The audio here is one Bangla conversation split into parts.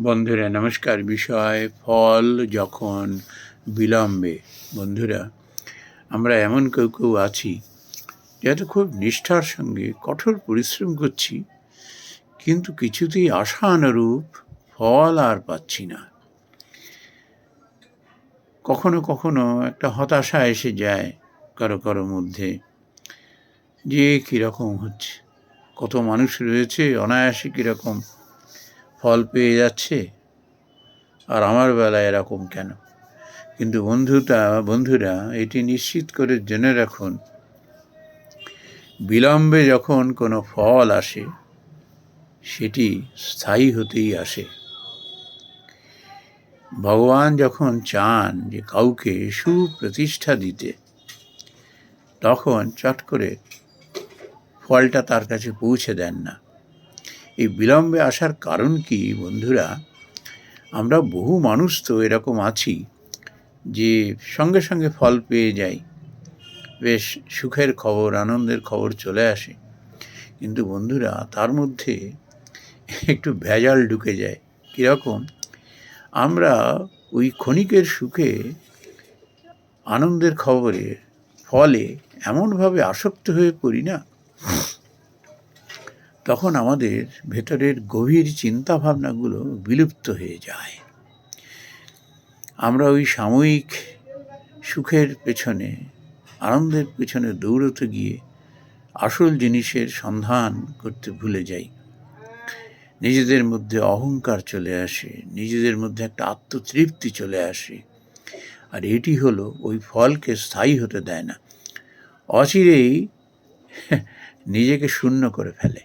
বন্ধুরা নমস্কার। বিষয় ফল যখন বিলম্বে। বন্ধুরা, আমরা এমন কেউ কেউ আছি যাতে খুব নিষ্ঠার সঙ্গে কঠোর পরিশ্রম করছি, কিন্তু কিছুতেই আশানুরূপ ফল আর পাচ্ছি না। কখনো কখনো একটা হতাশা এসে যায় কারো কারো মধ্যে, যে কীরকম হচ্ছে, কত মানুষ রয়েছে অনায়াসে কীরকম ফল পেয়ে যাচ্ছে, আর আমার বেলায় এরকম কেন? কিন্তু বন্ধুরা, এটি নিশ্চিত করে জেনে রাখুন, বিলম্বে যখন কোনো ফল আসে সেটি স্থায়ী হতেই আসে। ভগবান যখন চান যে কাউকে সুপ্রতিষ্ঠা দিতে, তখন চট করে ফলটা তার কাছে পৌঁছে দেন না। এই বিলম্বে আসার কারণ কি বন্ধুরা? আমরা বহু মানুষ তো এরকম আছি যে সঙ্গে সঙ্গে ফল পেয়ে যাই, বেশ সুখের খবর, আনন্দের খবর চলে আসে, কিন্তু বন্ধুরা তার মধ্যে একটু ভেজাল ঢুকে যায়। কীরকম? আমরা ওই ক্ষণিকের সুখে, আনন্দের খবরে, ফলে এমনভাবে আসক্ত হয়ে পড়ি না, তখন আমাদের ভেতরের গভীর চিন্তাভাবনাগুলো বিলুপ্ত হয়ে যায়। আমরা ওই সাময়িক সুখের পেছনে, আনন্দের পেছনে দৌড়তে গিয়ে আসল জিনিসের সন্ধান করতে ভুলে যাই। নিজেদের মধ্যে অহংকার চলে আসে, নিজেদের মধ্যে একটা আত্মতৃপ্তি চলে আসে, আর এটি হলো ওই ফলকে স্থায়ী হতে দেয় না, অচিরেই নিজেকে শূন্য করে ফেলে।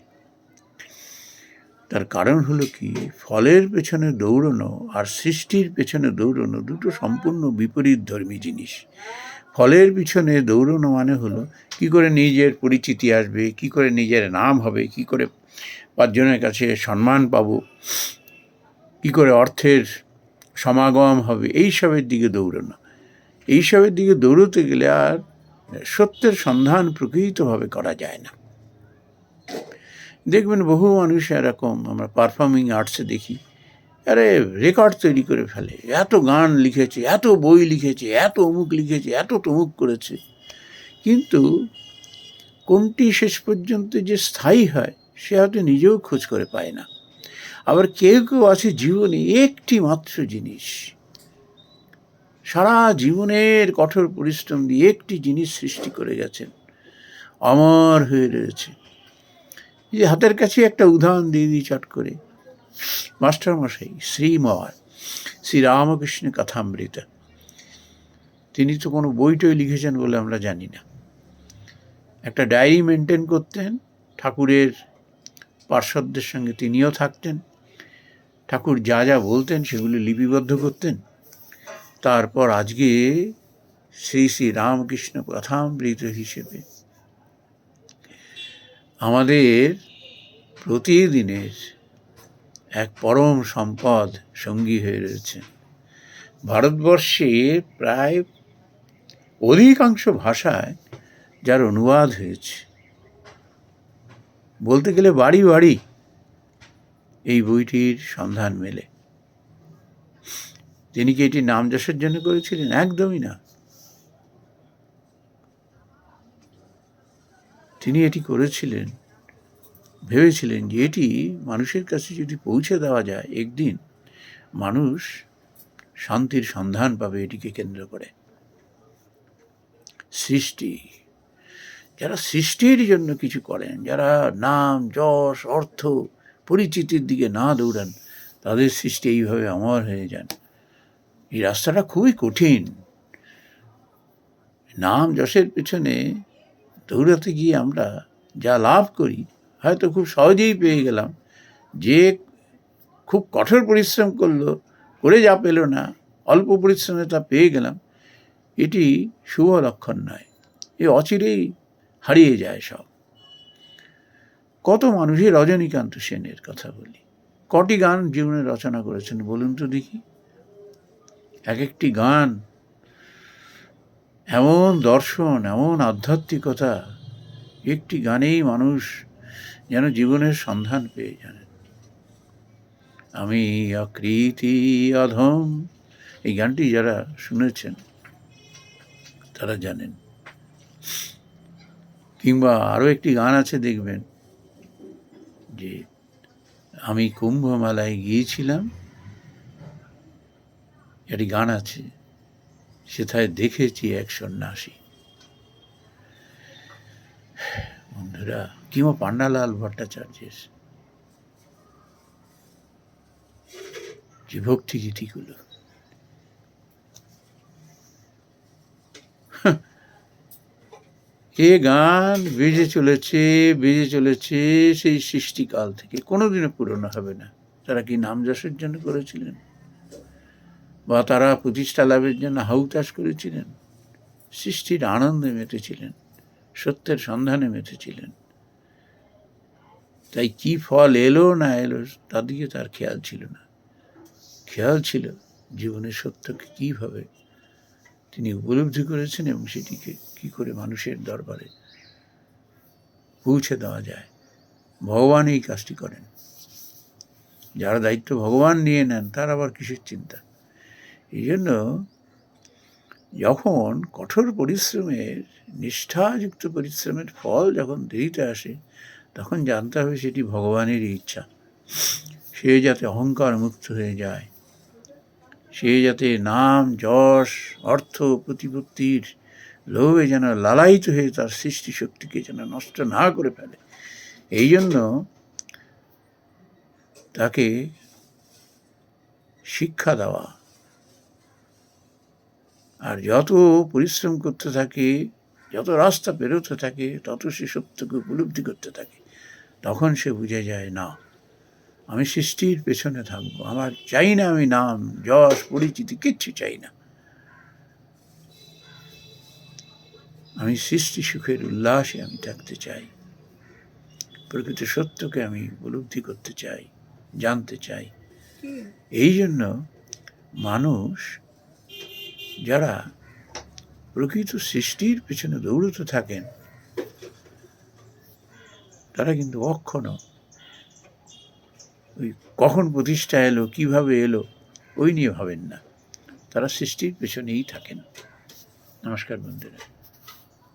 তার কারণ হলো কি, ফলের পেছনে দৌড়ানো আর সৃষ্টির পেছনে দৌড়ানো দুটো সম্পূর্ণ বিপরীত ধর্মী জিনিস। ফলের পিছনে দৌড়ানো মানে হলো কি করে নিজের পরিচিতি আসবে, কি করে নিজের নাম হবে, কি করে পাঁচজনের কাছে সম্মান পাবো, কি করে অর্থের সমাগম হবে, এইসবের দিকে দৌড়ানো। এইসবের দিকে দৌড়তে গেলে আর সত্যের সন্ধান প্রকৃতভাবে করা যায় না। দেখবেন বহু মানুষ এরকম, আমরা পারফর্মিং আর্টসে দেখি, আরে রেকর্ড তৈরি করে ফেলে, এত গান লিখেছে, এত বই লিখেছে, এত অমুক লিখেছে, এত তমুক করেছে, কিন্তু কোনটি শেষ পর্যন্ত যে স্থায়ী হয় সে হয়তো নিজেও খোঁজ করে পায় না। আবার কেউ কেউ আছে জীবনে একটি মাত্র জিনিস, সারা জীবনের কঠোর পরিশ্রম দিয়ে একটি জিনিস সৃষ্টি করে গেছেন, অমর হয়ে রয়েছে। যে হাতের কাছে একটা উদাহরণ দিয়ে দিই চট করে, মাস্টারমশাই শ্রী রামকৃষ্ণ কথামৃত। তিনি তো কোনো বইটই লিখেছেন বলে আমরা জানি না। একটা ডায়েরি মেনটেন করতেন, ঠাকুরের পার্ষদদের সঙ্গে তিনিও থাকতেন, ঠাকুর যা যা বলতেন সেগুলি লিপিবদ্ধ করতেন। তারপর আজকে শ্রী শ্রী রামকৃষ্ণ কথামৃত হিসেবে আমাদের প্রতিদিনের এক পরম সম্পদ সঙ্গী হয়ে রয়েছে। ভারতবর্ষে প্রায় অধিকাংশ ভাষায় যার অনুবাদ হয়েছে, বলতে গেলে বাড়ি বাড়ি এই বইটির সন্ধান মেলে। তিনি কি এটি নাম যশের জন্য করেছিলেন? একদমই না। তিনি এটি করেছিলেন, ভেবেছিলেন যে এটি মানুষের কাছে যদি পৌঁছে দেওয়া যায়, একদিন মানুষ শান্তির সন্ধান পাবে এটিকে কেন্দ্র করে। সৃষ্টি, যারা সৃষ্টির জন্য কিছু করেন, যারা নাম যশ অর্থ পরিচিতির দিকে না দৌড়ান, তাদের সৃষ্টি এইভাবে অমর হয়ে যান। এই রাস্তাটা খুবই কঠিন। নাম যশের পেছনে দৌড়াতে গিয়ে আমরা যা লাভ করি হয়তো খুব সহজেই পেয়ে গেলাম, যে খুব কঠোর পরিশ্রম করে যা পেল না, অল্প পরিশ্রমে তা পেয়ে গেলাম, এটি শুভ লক্ষণ নয়। এ অচিরেই হারিয়ে যায় সব। কত মানুষই, রজনীকান্ত সেনের কথা বলি, কটি গান জীবনে রচনা করেছেন বলুন তো দেখি? এক একটি গান এমন দর্শন, এমন আধ্যাত্মিকতা, একটি গানেই মানুষ যেন জীবনের সন্ধান পেয়ে জানেন। আমি অকৃতি অধম, এই গানটি যারা শুনেছেন তারা জানেন। কিংবা আরও একটি গান আছে দেখবেন যে আমি কুম্ভমেলায় গিয়েছিলাম, একটি গান আছে, সেথায় দেখেছি এক সন্ন্যাসী। বন্ধুরা, কিংবা পান্নালাল ভট্টাচার্যের যে ভক্তি গীতিগুলো, এ গান বেজে চলেছে সেই সৃষ্টিকাল থেকে, কোনোদিনও পুরনো হবে না। তারা কি নাম যশের জন্য করেছিলেন, বা তারা প্রতিষ্ঠা লাভের জন্য হাউতাস করেছিলেন? সৃষ্টির আনন্দে মেতেছিলেন, সত্যের সন্ধানে মেতেছিলেন। তাই কি ফল এলো না এলো তার দিকে তার খেয়াল ছিল না। খেয়াল ছিল জীবনের সত্যকে কীভাবে তিনি উপলব্ধি করেছেন এবং সেটিকে কি করে মানুষের দরবারে পৌঁছে দেওয়া যায়। ভগবান এই কাজটি করেন। যার দায়িত্ব ভগবান নিয়ে নেন, তার আবার কিসের চিন্তা? এই জন্য যখন কঠোর পরিশ্রমের, নিষ্ঠাযুক্ত পরিশ্রমের ফল যখন দেরিতে আসে, তখন জানতে হবে সেটি ভগবানেরই ইচ্ছা। সে যাতে অহংকার মুক্ত হয়ে যায়, সে যাতে নাম যশ অর্থ প্রতিপত্তির লোভে যেন লালায়িত হয়ে তার সৃষ্টিশক্তিকে যেন নষ্ট না করে ফেলে, এই জন্য তাকে শিক্ষা দেওয়া। আর যত পরিশ্রম করতে থাকে, যত রাস্তা পেরোতে থাকে, তত সে সত্যকে উপলব্ধি করতে থাকে। তখন সে বুঝে যায়, না, আমি সৃষ্টির পেছনে থাকবো, আমার চাই না আমি নাম যশ পরিচিতি, কিচ্ছু চাই না। আমি সৃষ্টি সুখের উল্লাসে আমি থাকতে চাই, প্রকৃত সত্যকে আমি উপলব্ধি করতে চাই, জানতে চাই। এই জন্য মানুষ যারা প্রকৃত সৃষ্টির পেছনে দৌড়তে থাকেন, তারা কিন্তু কখনো ওই কখন প্রতিষ্ঠা এলো, কিভাবে এলো, ওই নিয়ে ভাবেন না। তারা সৃষ্টির পেছনেই থাকেন। নমস্কার বন্ধুরা।